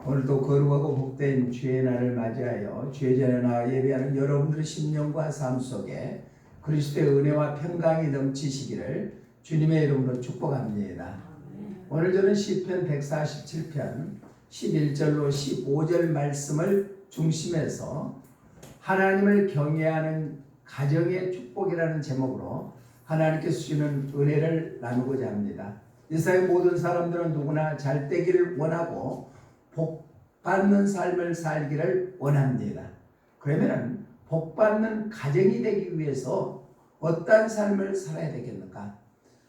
오늘도 거룩하고 복된 주의 날을 맞이하여 주의 전에 나와 예배하는 여러분들의 심령과 삶 속에 그리스도의 은혜와 평강이 넘치시기를 주님의 이름으로 축복합니다. 오늘 저는 시편 147편 11절로 15절 말씀을 중심해서 하나님을 경외하는 가정의 축복이라는 제목으로 하나님께서 주시는 은혜를 나누고자 합니다. 이 세상의 모든 사람들은 누구나 잘 되기를 원하고 복받는 삶을 살기를 원합니다. 그러면 복받는 가정이 되기 위해서 어떠한 삶을 살아야 되겠는가?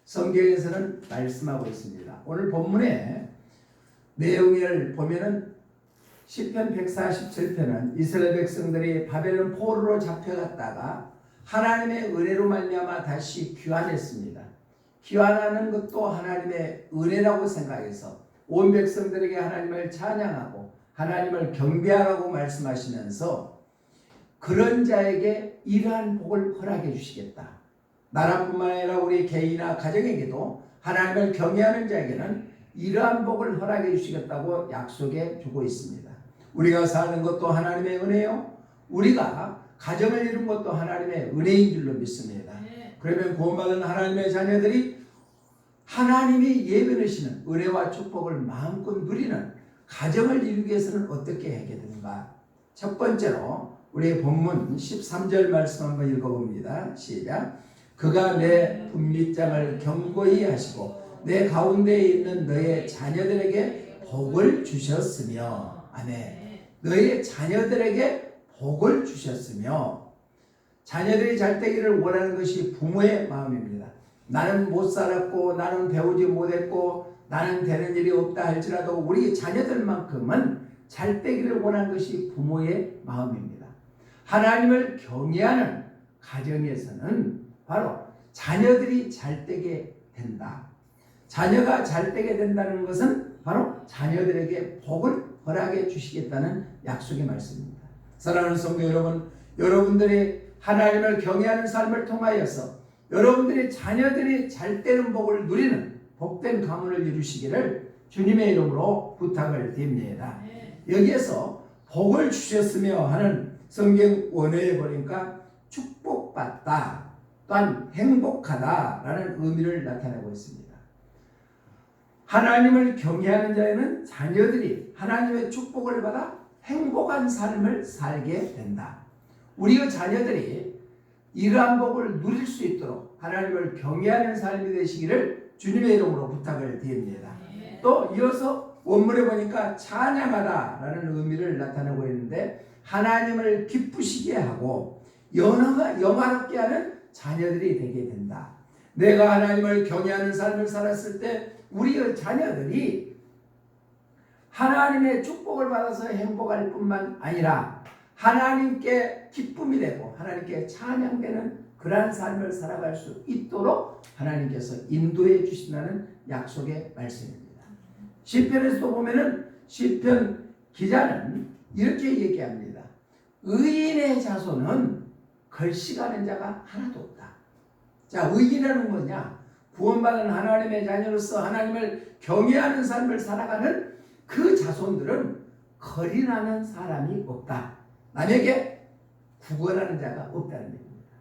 성경에서는 말씀하고 있습니다. 오늘 본문의 내용을 보면은 시편 147편은 이스라엘 백성들이 바벨론 포로로 잡혀갔다가 하나님의 은혜로 말미암아 다시 귀환했습니다. 귀환하는 것도 하나님의 은혜라고 생각해서 온 백성들에게 하나님을 찬양하고 하나님을 경배하라고 말씀하시면서 그런 자에게 이러한 복을 허락해 주시겠다. 나라뿐만 아니라 우리 개인이나 가정에게도 하나님을 경외하는 자에게는 이러한 복을 허락해 주시겠다고 약속해 주고 있습니다. 우리가 사는 것도 하나님의 은혜요, 우리가 가정을 이룬 것도 하나님의 은혜인 줄로 믿습니다. 그러면 구원받은 하나님의 자녀들이 하나님이 예배하시는 은혜와 축복을 마음껏 누리는 가정을 이루기 위해서는 어떻게 하게 되는가? 첫 번째로 우리 본문 13절 말씀 한번 읽어봅니다. 시작. 그가 내 분밑장을 견고히 하시고 내 가운데에 있는 너의 자녀들에게 복을 주셨으며, 아멘. 너의 자녀들에게 복을 주셨으며, 자녀들이 잘 되기를 원하는 것이 부모의 마음입니다. 나는 못 살았고 나는 배우지 못했고 나는 되는 일이 없다 할지라도 우리 자녀들만큼은 잘 되기를 원하는 것이 부모의 마음입니다. 하나님을 경외하는 가정에서는 바로 자녀들이 잘 되게 된다. 자녀가 잘 되게 된다는 것은 바로 자녀들에게 복을 허락해 주시겠다는 약속의 말씀입니다. 사랑하는 성도 여러분, 여러분들이 하나님을 경외하는 삶을 통하여서 여러분들의 자녀들이 잘 되는 복을 누리는 복된 가문을 이루시기를 주님의 이름으로 부탁을 드립니다. 여기에서 복을 주셨으며 하는 성경 원어에 보니까 축복받다 또한 행복하다라는 의미를 나타내고 있습니다. 하나님을 경외하는 자에는 자녀들이 하나님의 축복을 받아 행복한 삶을 살게 된다. 우리의 자녀들이 이러한 복을 누릴 수 있도록 하나님을 경외하는 삶이 되시기를 주님의 이름으로 부탁을 드립니다. 또 이어서 원문에 보니까 찬양하다라는 의미를 나타내고 있는데 하나님을 기쁘시게 하고 영화롭게 하는 자녀들이 되게 된다. 내가 하나님을 경외하는 삶을 살았을 때 우리의 자녀들이 하나님의 축복을 받아서 행복할 뿐만 아니라 하나님께 기쁨이 되고 하나님께 찬양되는 그러한 삶을 살아갈 수 있도록 하나님께서 인도해 주신다는 약속의 말씀입니다. 시편에서도 보면은 시편 기자는 이렇게 얘기합니다. 의인의 자손은 걸식하는 자가 하나도 없다. 자, 의인이라는 뭐냐? 구원받은 하나님의 자녀로서 하나님을 경외하는 삶을 살아가는 그 자손들은 거린하는 사람이 없다. 남에게 구걸하는 자가 없다는 얘기입니다.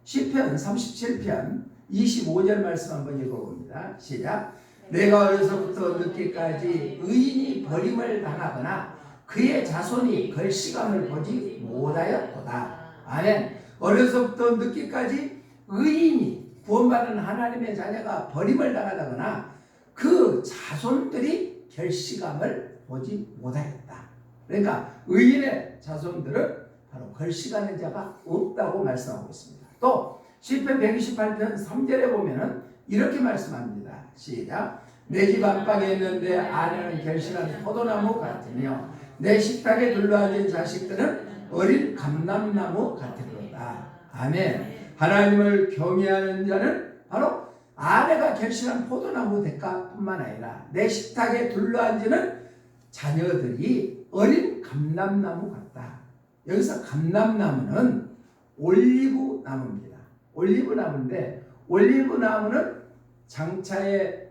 시편 37편 25절 말씀 한번 읽어봅니다. 시작. 내가 어려서부터 늦기까지 의인이 버림을 당하거나 그의 자손이 걸식함을 보지 못하였도다. 아멘. 어려서부터 늦기까지 의인이 구원받은 하나님의 자녀가 버림을 당하다거나 그 자손들이 결식함을 보지 못하였다. 그러니까 의인의 자손들은 바로 걸식하는 자가 없다고 말씀하고 있습니다. 또 시편 128편 3절에 보면은 이렇게 말씀합니다. 시작. 내 집 안방에 있는데 아내는 결실한 포도나무 같으며 내 식탁에 둘러앉은 자식들은 어린 감람나무 같으리로다. 아멘. 하나님을 경외하는 자는 바로 아내가 결실한 포도나무 대가뿐만 아니라 내 식탁에 둘러앉는 자녀들이 어린 감람나무 같다. 여기서 감람나무는 올리브나무입니다. 올리브나무인데 올리브나무는 장차에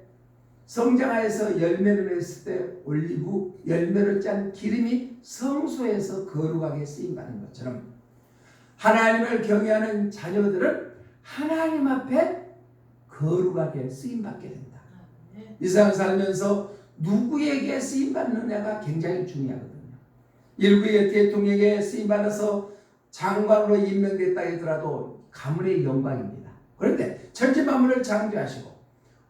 성장하여서 열매를 맺을 때 올리브 열매를 짠 기름이 성소에서 거룩하게 쓰임받는 것처럼 하나님을 경외하는 자녀들은 하나님 앞에 거룩하게 쓰임받게 된다. 이 세상 살면서 누구에게 쓰임받느냐가 굉장히 중요하거든요. 일부의 대통령에게 쓰임받아서 장관으로 임명됐다 하더라도 가문의 영광입니다. 그런데 천지만물을 창조하시고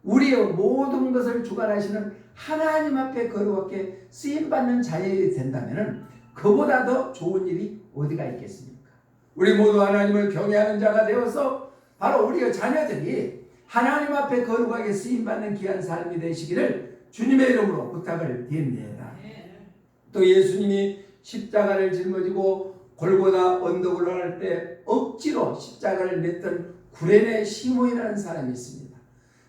우리의 모든 것을 주관하시는 하나님 앞에 거룩하게 쓰임받는 자녀이 된다면 그보다 더 좋은 일이 어디가 있겠습니까? 우리 모두 하나님을 경외하는 자가 되어서 바로 우리의 자녀들이 하나님 앞에 거룩하게 쓰임받는 귀한 삶이 되시기를 주님의 이름으로 부탁을 드립니다. 또 예수님이 십자가를 짊어지고 골고다 언덕을 올라갈 때 억지로 십자가를 냈던 구레네 시몬이라는 사람이 있습니다.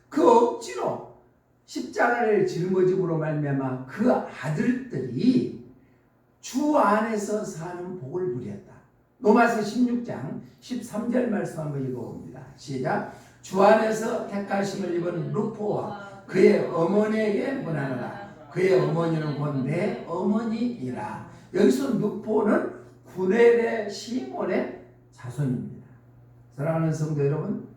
그 억지로 십자가를 짊어짐으로 말미암아 그 아들들이 주 안에서 사는 복을 누렸다. 로마서 16장 13절 말씀 한번 읽어봅니다. 시작. 주 안에서 택하심을 입은 루포와 그의 어머니에게 문하노라. 그의 어머니는 곧 내 어머니이라. 여기서 루포는 구레네 시몬의 자손입니다. 사랑하는 성도 여러분,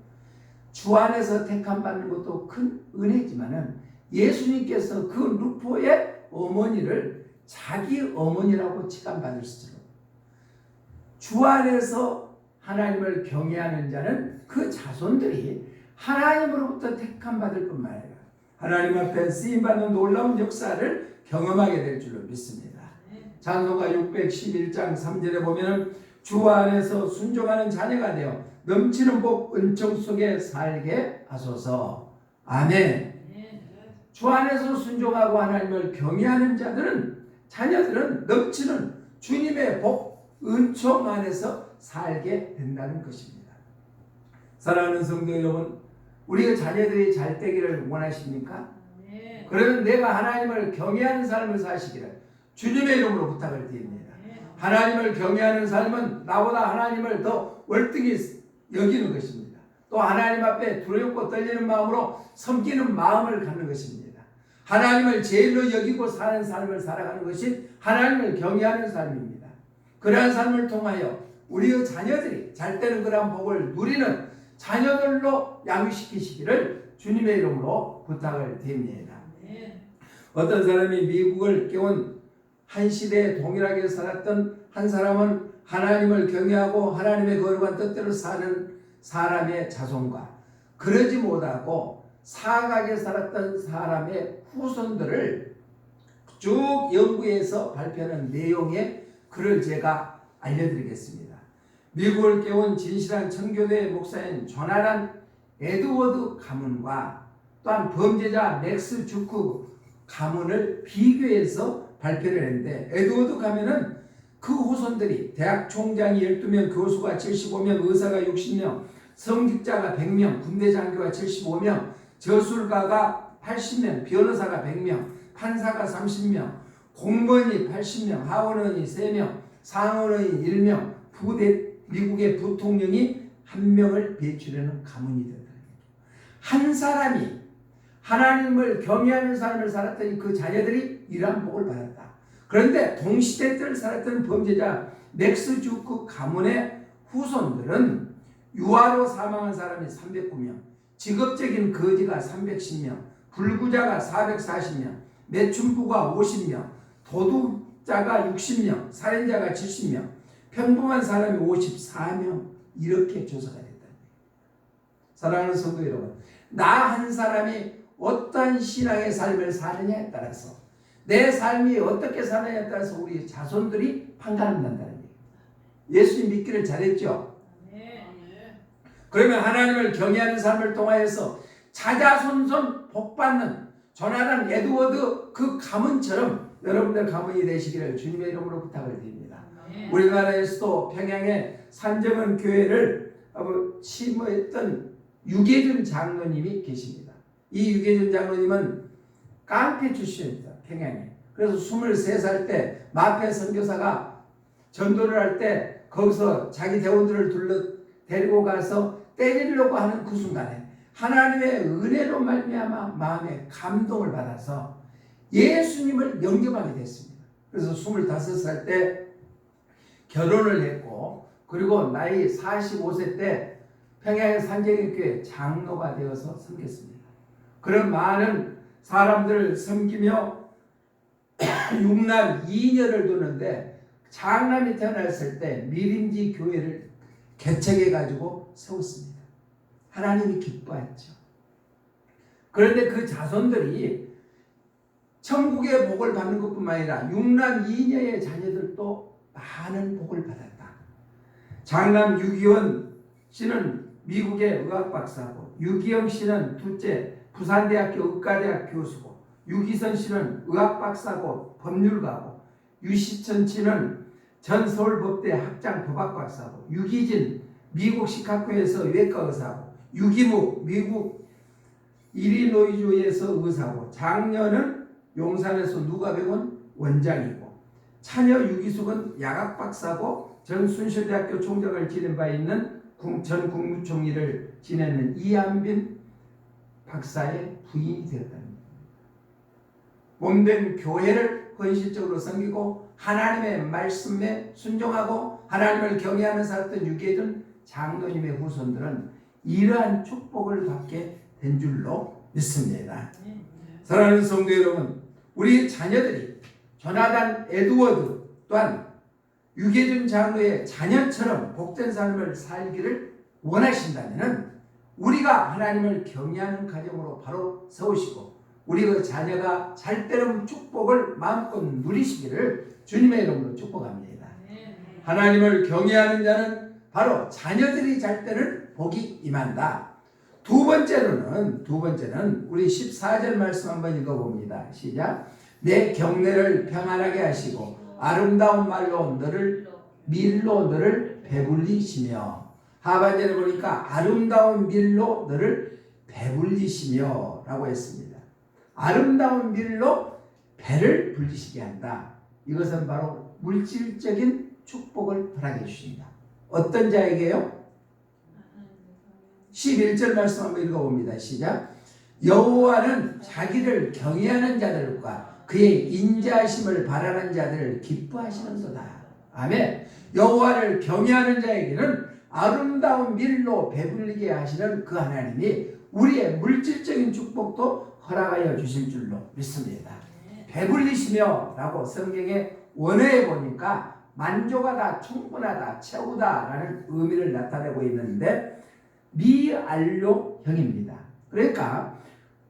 주 안에서 택함 받는 것도 큰 은혜지만은 예수님께서 그 루포의 어머니를 자기 어머니라고 칭함받으시도록 주 안에서 하나님을 경외하는 자는 그 자손들이 하나님으로부터 택함 받을 뿐만 아니라 하나님 앞에 쓰임받는 놀라운 역사를 경험하게 될 줄로 믿습니다. 찬송가 611장 3절에 보면 주 안에서 순종하는 자녀가 되어 넘치는 복 은총 속에 살게 하소서. 아멘. 주 안에서 순종하고 하나님을 경외하는 자녀들은 넘치는 주님의 복 은총 안에서 살게 된다는 것입니다. 사랑하는 성도 여러분, 우리의 자녀들이 잘 되기를 원하십니까? 그러면 내가 하나님을 경외하는 삶을 사시기를 주님의 이름으로 부탁을 드립니다. 하나님을 경외하는 삶은 나보다 하나님을 더 월등히 여기는 것입니다. 또 하나님 앞에 두렵고 떨리는 마음으로 섬기는 마음을 갖는 것입니다. 하나님을 제일로 여기고 사는 삶을 살아가는 것이 하나님을 경외하는 삶입니다. 그러한 삶을 통하여 우리의 자녀들이 잘 되는 그러한 복을 누리는 자녀들로 양육시키시기를 주님의 이름으로 부탁을 드립니다. 어떤 사람이 미국을 깨운 한 시대에 동일하게 살았던 한 사람은 하나님을 경외하고 하나님의 거룩한 뜻대로 사는 사람의 자손과 그러지 못하고 사악하게 살았던 사람의 후손들을 쭉 연구해서 발표하는 내용의 글을 제가 알려드리겠습니다. 미국을 깨운 진실한 청교도의 목사인 조나단 에드워드 가문과 또한 범죄자 맥스 주크 가문을 비교해서 발표를 했는데, 에드워드 가문은 그 후손들이 대학 총장이 12명, 교수가 75명, 의사가 60명, 성직자가 100명, 군대 장교가 75명, 저술가가 80명, 변호사가 100명, 판사가 30명, 공무원이 80명, 하원의원이 3명, 상원의원이 1명, 미국의 부통령이 1명을 배출하는 가문이 된다. 한 사람이 하나님을 경외하는 삶을 살았더니 그 자녀들이 이러한 복을 받았다. 그런데 동시대 때를 살았던 범죄자 맥스 주크 가문의 후손들은 유아로 사망한 사람이 309명, 직업적인 거지가 310명, 불구자가 440명, 매춘부가 50명, 도둑자가 60명, 살인자가 70명, 평범한 사람이 54명, 이렇게 조사가 됐다. 사랑하는 성도 여러분, 나 한 사람이 어떠한 신앙의 삶을 사느냐에 따라서, 내 삶이 어떻게 사느냐에 따라서 우리 자손들이 판가름난다는 얘기예요. 예수님 믿기를 잘했죠? 그러면 하나님을 경외하는 삶을 통하여서 자자손손 복받는 조나단 에드워드 그 가문처럼 여러분들 가문이 되시기를 주님의 이름으로 부탁을 드립니다. 우리나라에서도 평양에 산정원 교회를 심었던 유계준 장로님이 계십니다. 이 유계준 장로님은 깡패 출신입니다. 평양에. 그래서 23살 때 마페 선교사가 전도를 할 때 거기서 자기 대원들을 데리고 가서 때리려고 하는 그 순간에 하나님의 은혜로 말미암아 마음에 감동을 받아서 예수님을 영접하게 됐습니다. 그래서 25살 때 결혼을 했고, 그리고 나이 45세 때 평양의 산정교회 장로가 되어서 섬겼습니다. 그런 많은 사람들을 섬기며 6남 2녀를 두는데, 장남이 태어났을 때 미림지 교회를 개척해 가지고 세웠습니다. 하나님이 기뻐했죠. 그런데 그 자손들이 천국의 복을 받는 것뿐만 아니라 6남 2녀의 자녀들도 많은 복을 받았다. 장남 유기원 씨는 미국의 의학 박사고, 유기영 씨는 둘째 부산대학교 의과대학 교수고, 유기선 씨는 의학 박사고 법률가고, 유시천 씨는 전 서울법대 학장 법학 박사고, 유기진 미국 시카고에서 외과 의사고, 유기묵 미국 일리노이주에서 의사고, 장녀는 용산에서 누가병원 원장이고, 차녀 유기숙은 약학 박사고 전 순실대학교 총장을 지낸 바 있는 전 국무총리를 지내는 이한빈 박사의 부인이 되었답니다. 몸된 교회를 헌신적으로 섬기고 하나님의 말씀에 순종하고 하나님을 경외하며 살았던 유계준 장로님의 후손들은 이러한 축복을 받게 된 줄로 믿습니다. 사랑하는 성도 여러분, 우리 자녀들이 조나단 에드워드 또한 유계준 장로의 자녀처럼 복된 삶을 살기를 원하신다면 우리가 하나님을 경외하는 가정으로 바로 세우시고 우리 그 자녀가 잘때는 축복을 마음껏 누리시기를 주님의 이름으로 축복합니다. 하나님을 경외하는 자는 바로 자녀들이 잘 때는 복이 임한다. 두 번째는 우리 14절 말씀 한번 읽어봅니다. 시작. 내 경내를 평안하게 하시고 아름다운 밀로 너를 배불리시며. 하반절에 보니까 아름다운 밀로 너를 배불리시며 라고 했습니다. 아름다운 밀로 배를 불리시게 한다. 이것은 바로 물질적인 축복을 허락해 주신다. 어떤 자에게요? 11절 말씀 한번 읽어봅니다. 시작. 여호와는 자기를 경외하는 자들과 그의 인자하심을 바라는 자들을 기뻐하시는도다. 아멘. 여호와를 경외하는 자에게는 아름다운 밀로 배불리게 하시는 그 하나님이 우리의 물질적인 축복도 허락하여 주실 줄로 믿습니다. 배불리시며 라고 성경의 원어에 보니까 만족하다, 충분하다, 채우다 라는 의미를 나타내고 있는데 미완료형입니다. 그러니까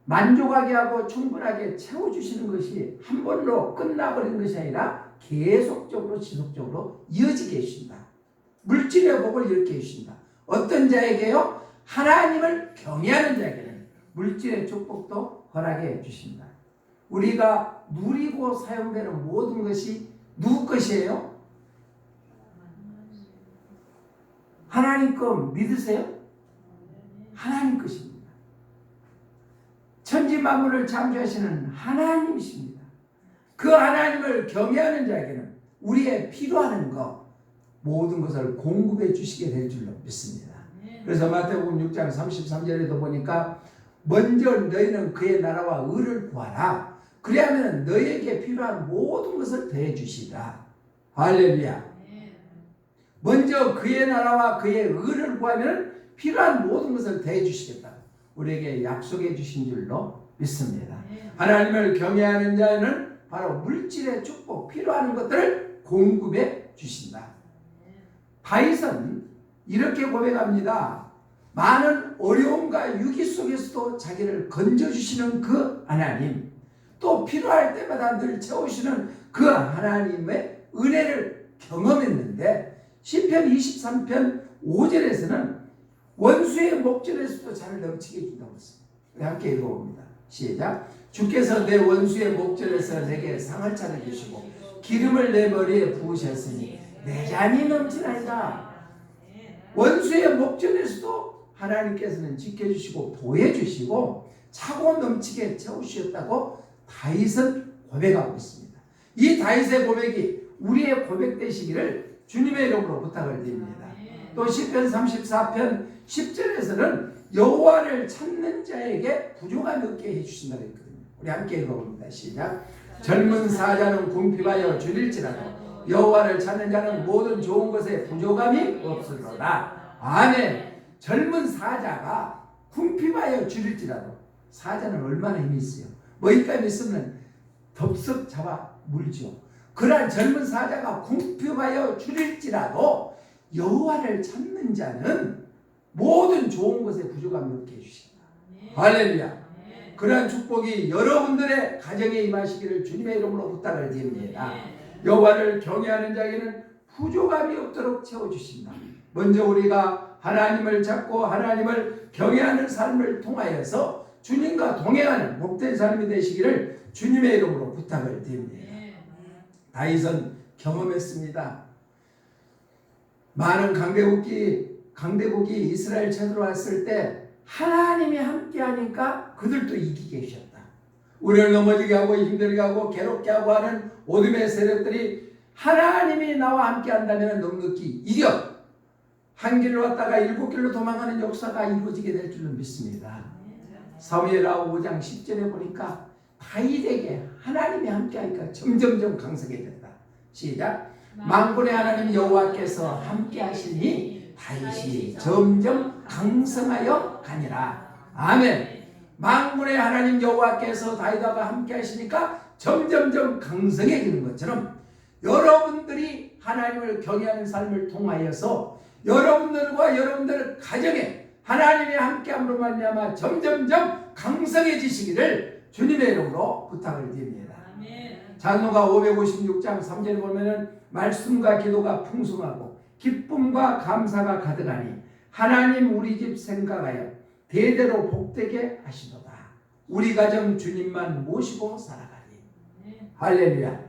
만족하게 하고 충분하게 채워주시는 것이 한 번로 끝나버리는 것이 아니라 계속적으로 지속적으로 이어지게 해주신다. 물질의 복을 이렇게 해주신다. 어떤 자에게요? 하나님을 경외하는 자에게는 물질의 축복도 허락해 주신다. 우리가 누리고 사용되는 모든 것이 누구 것이에요? 하나님 거 믿으세요? 하나님 것입니다. 천지 만물을 창조하시는 하나님이십니다. 그 하나님을 경외하는 자에게는 우리의 필요한 것 모든 것을 공급해 주시게 될 줄로 믿습니다. 그래서 마태복음 6장 33절에도 보니까 먼저 너희는 그의 나라와 의를 구하라. 그리하면 너희에게 필요한 모든 것을 더해 주시리라. 할렐루야. 먼저 그의 나라와 그의 의를 구하면 필요한 모든 것을 더해 주시겠다. 우리에게 약속해 주신 줄로 믿습니다. 하나님을 경외하는 자는 바로 물질의 축복, 필요한 것들을 공급해 주신다. 다윗은 이렇게 고백합니다. 많은 어려움과 위기 속에서도 자기를 건져주시는 그 하나님, 또 필요할 때마다 늘 채우시는 그 하나님의 은혜를 경험했는데 시편 23편 5절에서는 원수의 목전에서도 잔을 넘치게 해준다고 했습니다. 함께 읽어봅니다. 시작. 주께서 내 원수의 목전에서 내게 상을 차려주시고 기름을 내 머리에 부으셨으니 내 잔이 넘치나이다. 원수의 목전에서도 하나님께서는 지켜주시고 보호해주시고 차고 넘치게 채우셨다고 다윗은 고백하고 있습니다. 이 다윗의 고백이 우리의 고백 되시기를 주님의 이름으로 부탁을 드립니다. 또 시편 34편 10절에서는 여호와를 찾는 자에게 부족함이 없게 해주신다고 했거든요. 우리 함께 읽어봅니다. 시작. 젊은 사자는 궁핍하여 줄일지라도 여호와를 찾는 자는 모든 좋은 것에 부족함이 없으리로다. 아멘. 젊은 사자가 궁핍하여 줄일지라도, 사자는 얼마나 힘이 있어요. 먹잇감이 있으면 덥석 잡아 물죠. 그러한 젊은 사자가 궁핍하여 줄일지라도 여호와를 찾는 자는 모든 좋은 것에 부족함이 없게 해주신다. 할렐루야. 그러한 축복이 여러분들의 가정에 임하시기를 주님의 이름으로 부탁을 드립니다. 여호와를 경외하는 자에게는 부족함이 없도록 채워주신다. 먼저 우리가 하나님을 찾고 하나님을 경외하는 삶을 통하여서 주님과 동행하는 복된 삶이 되시기를 주님의 이름으로 부탁을 드립니다. 다윗은 경험했습니다. 많은 강대국이 이스라엘 쳐들어 왔을 때 하나님이 함께하니까 그들도 이기게 하셨다. 우리를 넘어지게 하고 힘들게 하고 괴롭게 하고 하는 어둠의 세력들이 하나님이 나와 함께한다면 넉넉히 이겨 한 길로 왔다가 7길로 도망가는 역사가 이루어지게 될 줄로 믿습니다. 사무엘하 5장 10절에 보니까 다윗에게 하나님이 함께하니까 점점점 강성해졌다. 시작. 만군의 하나님 여호와께서 함께하시니 다윗이 점점 강성하여 가니라. 아멘. 만군의 하나님 여호와께서 다윗과 함께하시니까 점점점 강성해지는 것처럼 여러분들이 하나님을 경외하는 삶을 통하여서 여러분들과 여러분들 가정에 하나님이 함께함으로 말미암아 점점점 강성해지시기를 주님의 이름으로 부탁을 드립니다. 장로가 556장 3절에 보면은 말씀과 기도가 풍성하고 기쁨과 감사가 가득하니 하나님 우리 집 생각하여 대대로 복되게 하시도다. 우리 가정 주님만 모시고 살아가리. 할렐루야.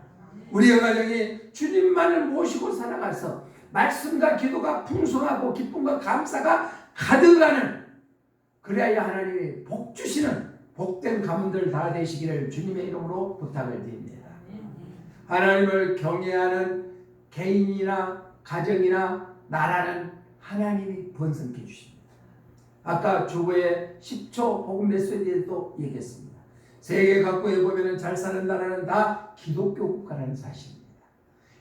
우리 가정이 주님만을 모시고 살아가서 말씀과 기도가 풍성하고 기쁨과 감사가 가득하는, 그래야 하나님이 복 주시는 복된 가문들 다 되시기를 주님의 이름으로 부탁을 드립니다. 하나님을 경외하는 개인이나 가정이나 나라는 하나님이 번성케 주십니다. 아까 주보의 10초 복음 메시지에도 얘기했습니다. 세계 각국에 보면 잘 사는 나라는 다 기독교 국가라는 사실입니다.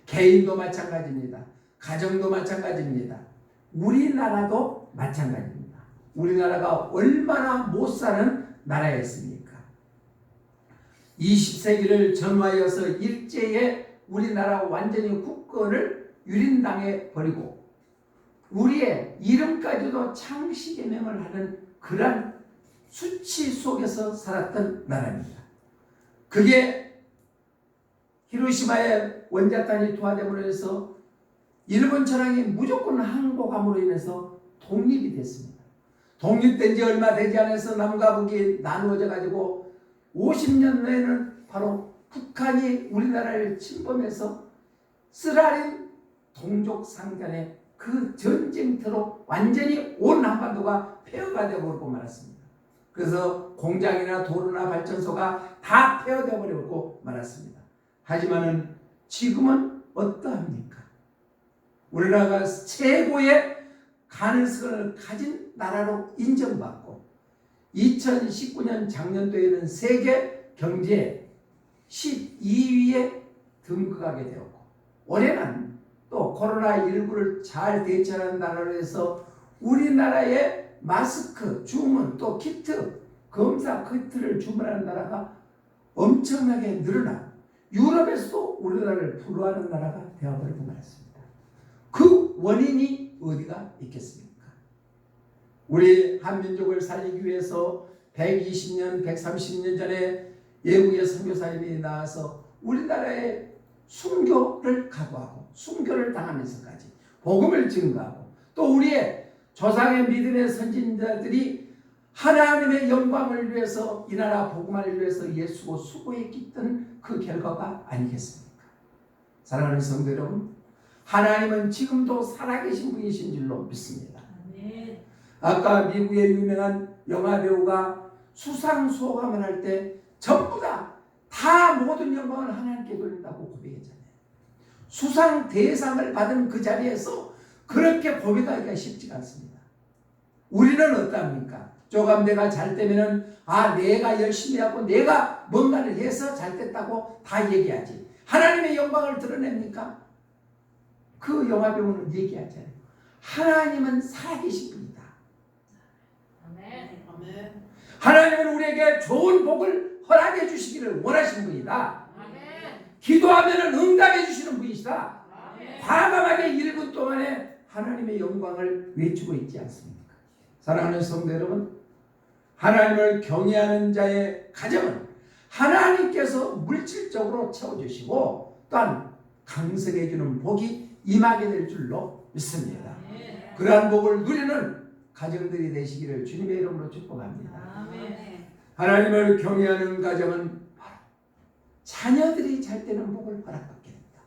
개인도 마찬가지입니다. 가정도 마찬가지입니다. 우리나라도 마찬가지입니다. 우리나라가 얼마나 못 사는 나라였습니까? 20세기를 전후하여서 일제에 우리나라 완전히 국권을 유린당해 버리고 우리의 이름까지도 창시개명을 하는 그런 수치 속에서 살았던 나라입니다. 그게 히로시마의 원자탄이 투하됨으로 해서 일본 천황이 무조건 항복함으로 인해서 독립이 됐습니다. 독립된 지 얼마 되지 않아서 남과 북이 나누어져 가지고 50년 내에는 바로 북한이 우리나라를 침범해서 쓰라린 동족 상잔의 그 전쟁터로 완전히 온 한반도가 폐허가 되어버리고 말았습니다. 그래서 공장이나 도로나 발전소가 다 폐허되어 버리고 말았습니다. 하지만은 지금은 어떠합니까? 우리나라가 최고의 가능성을 가진 나라로 인정받고 2019년 작년도에는 세계 경제 12위에 등극하게 되었고 올해는 또 코로나19를 잘 대처하는 나라로 해서 우리나라의 마스크 주문 또 키트 검사 키트를 주문하는 나라가 엄청나게 늘어나 유럽에서도 우리나라를 부러워하는 나라가 되어버리고 말았습니다. 그 원인이 어디가 있겠습니까? 우리 한민족을 살리기 위해서 120년, 130년 전에 외국의 선교사님이 나와서 우리나라의 순교를 각오하고 순교를 당하면서까지 복음을 증거하고 또 우리의 조상의 믿음의 선진자들이 하나님의 영광을 위해서 이 나라 복음화를 위해서 예수고 수고했던 그 결과가 아니겠습니까? 사랑하는 성도 여러분, 하나님은 지금도 살아계신 분이신 줄로 믿습니다. 아까 미국의 유명한 영화배우가 수상 소감을 할 때 전부 다 모든 영광을 하나님께 돌린다고 고백했잖아요. 수상 대상을 받은 그 자리에서 그렇게 고백하기가 쉽지가 않습니다. 우리는 어떠합니까? 조금 내가 잘 되면은 내가 열심히 하고 내가 뭔가를 해서 잘 됐다고 다 얘기하지. 하나님의 영광을 드러냅니까? 그 영화배우는 얘기하잖아요. 하나님은 살아계신 분이다. 아멘. 하나님은 우리에게 좋은 복을 허락해 주시기를 원하시는 분이다. 기도하면 응답해 주시는 분이시다. 과감하게 1분 동안에 하나님의 영광을 외치고 있지 않습니까? 사랑하는 성도 여러분, 하나님을 경외하는 자의 가정은 하나님께서 물질적으로 채워주시고 또한 강성해주는 복이 임하게 될 줄로 믿습니다. 그러한 복을 누리는 가정들이 되시기를 주님의 이름으로 축복합니다. 하나님을 경외하는 가정은 바로 자녀들이 잘 되는 복을 허락받게 됩니다.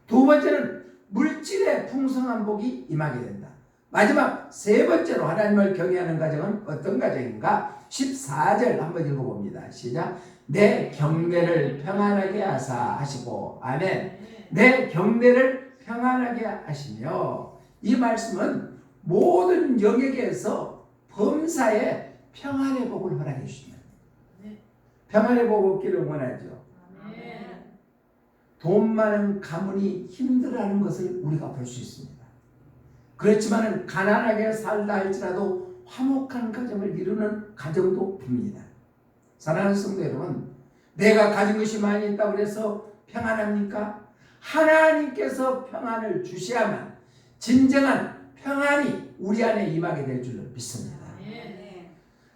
두 번째는 물질의 풍성한 복이 임하게 된다. 마지막 세 번째로 하나님을 경외하는 가정은 어떤 가정인가? 14절 한번 읽어봅니다. 시작. 내 경배를 평안하게 하시고 아멘. 내 경배를 평안하게 하시며, 이 말씀은 모든 영역에서 범사에 평안의 복을 허락해 주십니다. 평안의 복 얻기를 원하죠. 돈 많은 가문이 힘들어하는 것을 우리가 볼 수 있습니다. 그렇지만 가난하게 살다 할지라도 화목한 가정을 이루는 가정도 봅니다. 사랑하는 성도 여러분, 내가 가진 것이 많이 있다고 해서 평안합니까? 하나님께서 평안을 주셔야만 진정한 평안이 우리 안에 임하게 될 줄로 믿습니다.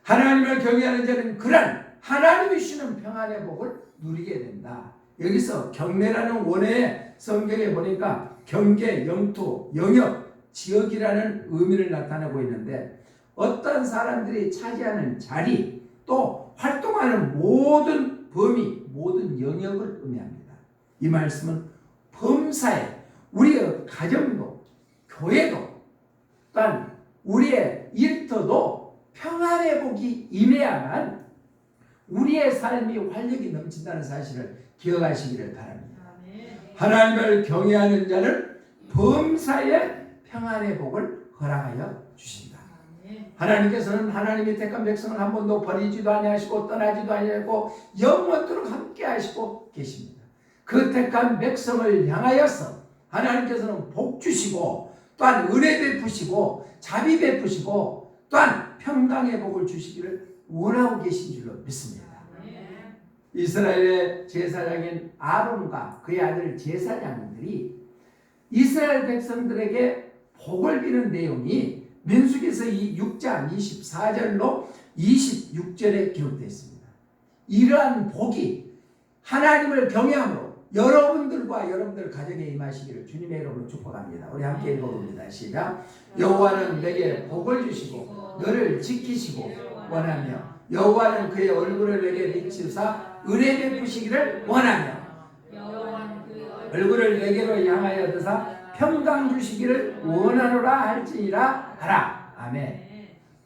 하나님을 경외하는 자는 그런 하나님이 주시는 평안의 복을 누리게 된다. 여기서 경내라는 원어의 성경에 보니까 경계, 영토, 영역, 지역이라는 의미를 나타내고 있는데, 어떤 사람들이 차지하는 자리, 또 활동하는 모든 범위, 모든 영역을 의미합니다. 이 말씀은 범사에 우리의 가정도, 교회도, 또한 우리의 일터도 평안의 복이 임해야만 우리의 삶이 활력이 넘친다는 사실을 기억하시기를 바랍니다. 하나님을 경외하는 자는 범사에 평안의 복을 허락하여 주신다. 하나님께서는 하나님의 택한 백성을 한 번도 버리지도 아니하시고 떠나지도 아니하고 영원토록 함께 하시고 계십니다. 그 택한 백성을 향하여서 하나님께서는 복 주시고 또한 은혜 베푸시고 자비 베푸시고 또한 평강의 복을 주시기를 원하고 계신 줄로 믿습니다. 이스라엘의 제사장인 아론과 그의 아들 제사장들이 이스라엘 백성들에게 복을 비는 내용이 민수기서 6장 24절로 26절에 기록되어 있습니다. 이러한 복이 하나님을 경외함으로 여러분들과 여러분들 가정에 임하시기를 주님의 이름으로 축복합니다. 우리 함께 읽어봅니다. 시작. 여호와는 내게 복을 주시고 너를 지키시고 원하며, 여호와는 그의 얼굴을 내게 비추사 은혜 베푸시기를 원하며, 얼굴을 내게로 향하여 드사 평강 주시기를 원하노라 할지니라 하라. 아멘.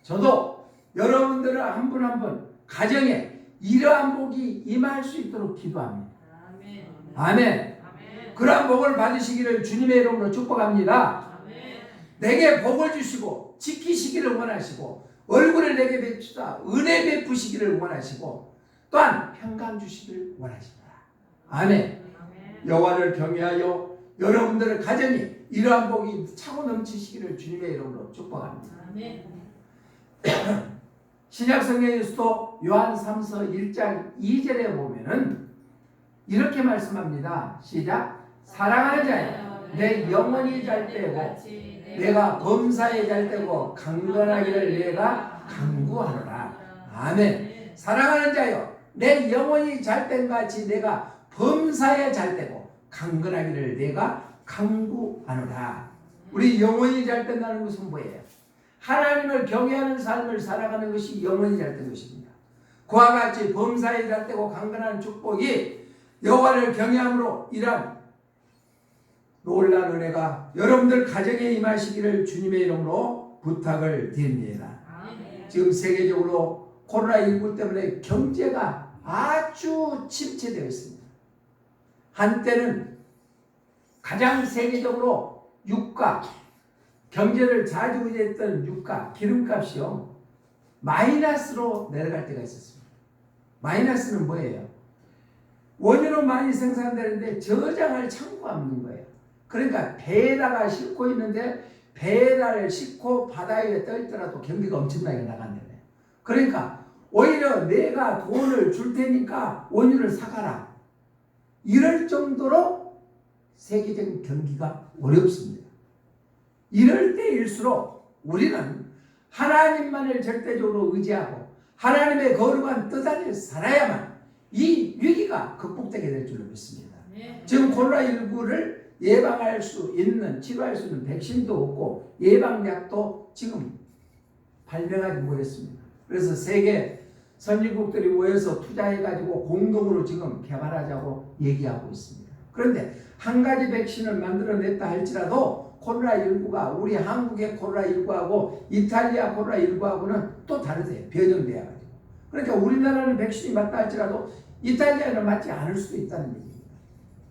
저도 여러분들은 한 분 한 분 가정에 이러한 복이 임할 수 있도록 기도합니다. 아멘. 그러한 복을 받으시기를 주님의 이름으로 축복합니다. 내게 복을 주시고 지키시기를 원하시고 얼굴을 내게 비추사 은혜 베푸시기를 원하시고 또한 평강 주시기를 원하십니다. 아멘. 여호와를 경외하여 여러분들의 가정이 이러한 복이 차고 넘치시기를 주님의 이름으로 축복합니다. 신약 성경에서도 요한 3서 1장 2절에 보면은 이렇게 말씀합니다. 시작. 사랑하는 자여, 내 영혼이 잘 되고 내가 범사에 잘 되고 강건하기를 내가 간구하노라. 아멘. 사랑하는 자여, 내 영혼이 잘된 같이 내가 범사에 잘되고 강건하기를 내가 간구하노라. 우리 영혼이 잘된다는 것은 뭐예요? 하나님을 경외하는 삶을 살아가는 것이 영혼이 잘된 것입니다. 그와 같이 범사에 잘되고 강건한 축복이 여호와를 경외함으로 이런 놀라운 은혜가 여러분들 가정에 임하시기를 주님의 이름으로 부탁을 드립니다. 지금 세계적으로 코로나19 때문에 경제가 아주 침체되어 있습니다. 한때는 가장 세계적으로 유가, 경제를 좌지우지했던 유가, 기름값이요, 마이너스로 내려갈 때가 있었습니다. 마이너스는 뭐예요? 원유는 많이 생산되는데 저장할 창고가 없는 거예요. 그러니까 배에다가 싣고 있는데 배에다를 싣고 바다 위에 떠 있더라도 경기가 엄청나게 나간다며. 그러니까 오히려 내가 돈을 줄 테니까 원유를 사가라. 이럴 정도로 세계적인 경기가 어렵습니다. 이럴 때일수록 우리는 하나님만을 절대적으로 의지하고 하나님의 거룩한 뜻 안에 살아야만 이 위기가 극복되게 될 줄로 믿습니다. 지금 코로나19를 예방할 수 있는, 치료할 수 있는 백신도 없고 예방약도 지금 발명하지 못했습니다. 그래서 세계 선진국들이 모여서 투자해가지고 공동으로 지금 개발하자고 얘기하고 있습니다. 그런데 한 가지 백신을 만들어냈다 할지라도 코로나19가 우리 한국의 코로나19하고 이탈리아 코로나19하고는 또 다르대요. 변형돼가지고. 그러니까 우리나라는 백신이 맞다 할지라도 이탈리아는 맞지 않을 수도 있다는 얘기입니다.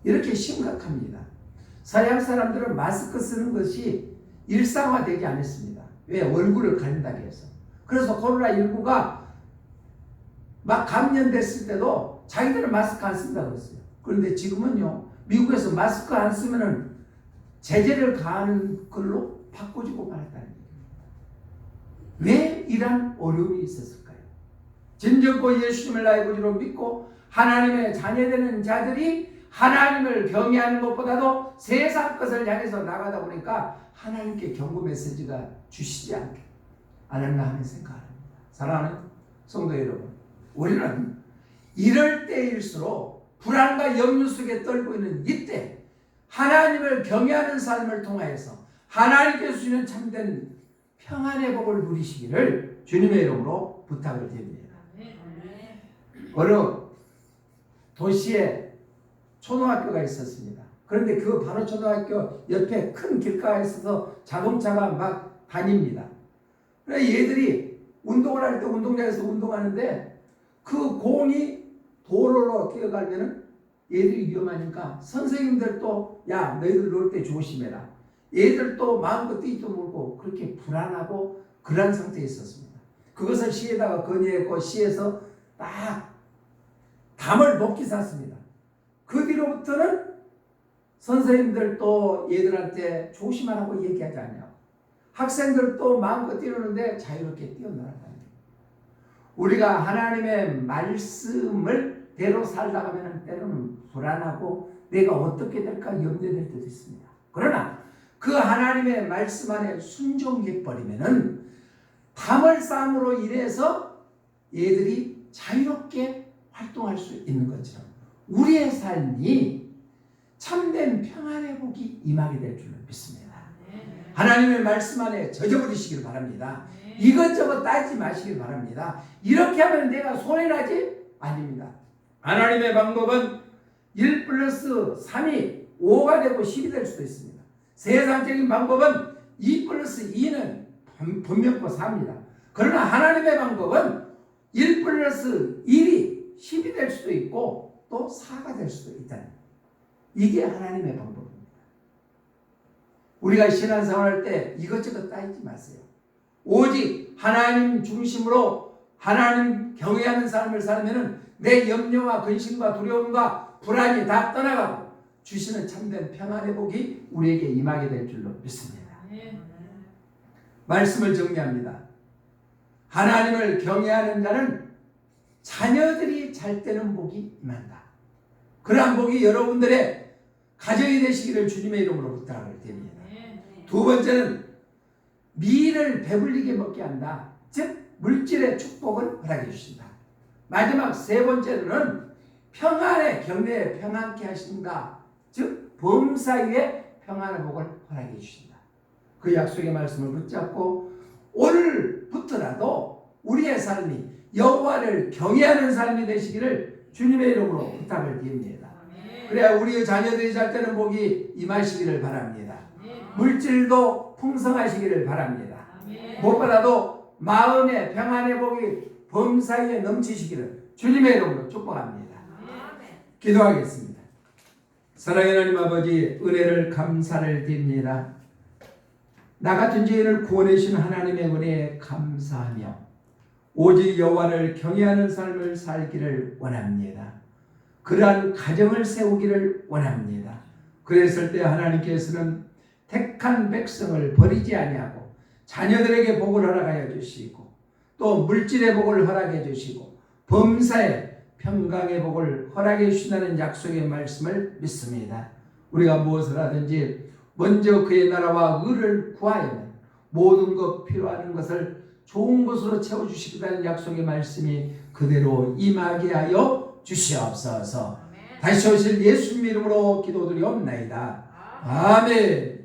이렇게 심각합니다. 서양 사람들은 마스크 쓰는 것이 일상화되지 않았습니다. 왜? 얼굴을 가린다고 해서. 그래서 코로나19가 막 감염됐을 때도 자기들은 마스크 안 쓴다고 했어요. 그런데 지금은요, 미국에서 마스크 안 쓰면은 제재를 가하는 걸로 바꿔주고 말았다는 얘기입니다. 왜 이런 어려움이 있었을까요? 진정코 예수님을 나의 구주로 믿고 하나님의 자녀되는 자들이 하나님을 경외하는 것보다도 세상 것을 향해서 나가다 보니까 하나님께 경고 메시지가 주시지 않았나 하는 생각을 합니다. 사랑하는 성도 여러분, 우리는 이럴 때일수록 불안과 염려 속에 떨고 있는 이때 하나님을 경외하는 삶을 통하여서 하나님께서 주시는 참된 평안의 복을 누리시기를 주님의 이름으로 부탁을 드립니다. 어느 도시에 초등학교가 있었습니다. 그런데 그 바로 초등학교 옆에 큰 길가에 있어서 자동차가 막 다닙니다. 그래서 얘들이 운동을 할 때 운동장에서 운동하는데 그 공이 도로로 뛰어가면은 얘들이 위험하니까 선생님들도 야 너희들 놀 때 조심해라. 얘들도 마음껏 뛰지도 못하고 그렇게 불안하고 그런 상태에 있었습니다. 그것을 시에다가 건의했고 시에서 딱 담을 높게 샀습니다. 그 뒤로부터는 선생님들도 얘들한테 조심하라고 얘기하지 않냐고. 학생들도 마음껏 뛰노는데 자유롭게 뛰어놀았다는 거예요. 우리가 하나님의 말씀을 대로 살다가 하면 때로는 불안하고 내가 어떻게 될까 염려될 때도 있습니다. 그러나 그 하나님의 말씀 안에 순종해버리면은 담을 쌓음으로 인해서 얘들이 자유롭게 활동할 수 있는 것처럼 우리의 삶이 참된 평안의 복이 임하게 될 줄로 믿습니다. 하나님의 말씀 안에 젖어버리시길 바랍니다. 이것저것 따지지 마시길 바랍니다. 이렇게 하면 내가 손해나지? 아닙니다. 하나님의 방법은 1 플러스 3이 5가 되고 10이 될 수도 있습니다. 세상적인 방법은 2 플러스 2는 분명코 4입니다. 그러나 하나님의 방법은 1 플러스 1이 10이 될 수도 있고 또 4가 될 수도 있다는 거예요. 이게 하나님의 방법입니다. 우리가 신앙생활할 때 이것저것 따지지 마세요. 오직 하나님 중심으로 하나님 경외하는 삶을 살면 내 염려와 근심과 두려움과 불안이 다 떠나가고 주시는 참된 평안의 복이 우리에게 임하게 될 줄로 믿습니다. 말씀을 정리합니다. 하나님을 경외하는 자는 자녀들이 잘 되는 복이 임한다. 그러한 복이 여러분들의 가정이 되시기를 주님의 이름으로 부탁을 드립니다. 두 번째는 미를 배불리게 먹게 한다. 즉 물질의 축복을 허락해 주신다. 마지막 세 번째로는 평안의 경내에 평안케 하신다. 즉 범사위에 평안의 복을 허락해 주신다. 그 약속의 말씀을 붙잡고 오늘부터라도 우리의 삶이 여호와를 경외하는 삶이 되시기를 주님의 이름으로 부탁을 드립니다. 그래야 우리의 자녀들이 잘 되는 복이 임하시기를 바랍니다. 물질도 풍성하시기를 바랍니다. 무엇보다도 마음의 평안의 복이 범사위에 넘치시기를 주님의 이름으로 축복합니다. 기도하겠습니다. 사랑의 하나님 아버지, 은혜를 감사를 드립니다. 나 같은 죄인을 구원해 주신 하나님의 은혜에 감사하며 오직 여호와를 경외하는 삶을 살기를 원합니다. 그러한 가정을 세우기를 원합니다. 그랬을 때 하나님께서는 택한 백성을 버리지 아니하고 자녀들에게 복을 허락하여 주시고 또 물질의 복을 허락해 주시고 범사의 평강의 복을 허락해 주신다는 약속의 말씀을 믿습니다. 우리가 무엇을 하든지 먼저 그의 나라와 의를 구하여면 모든 것 필요한 것을 좋은 것으로 채워주시겠다는 약속의 말씀이 그대로 임하게 하여 주시옵소서. 다시 오실 예수님 이름으로 기도드리옵나이다. 아멘.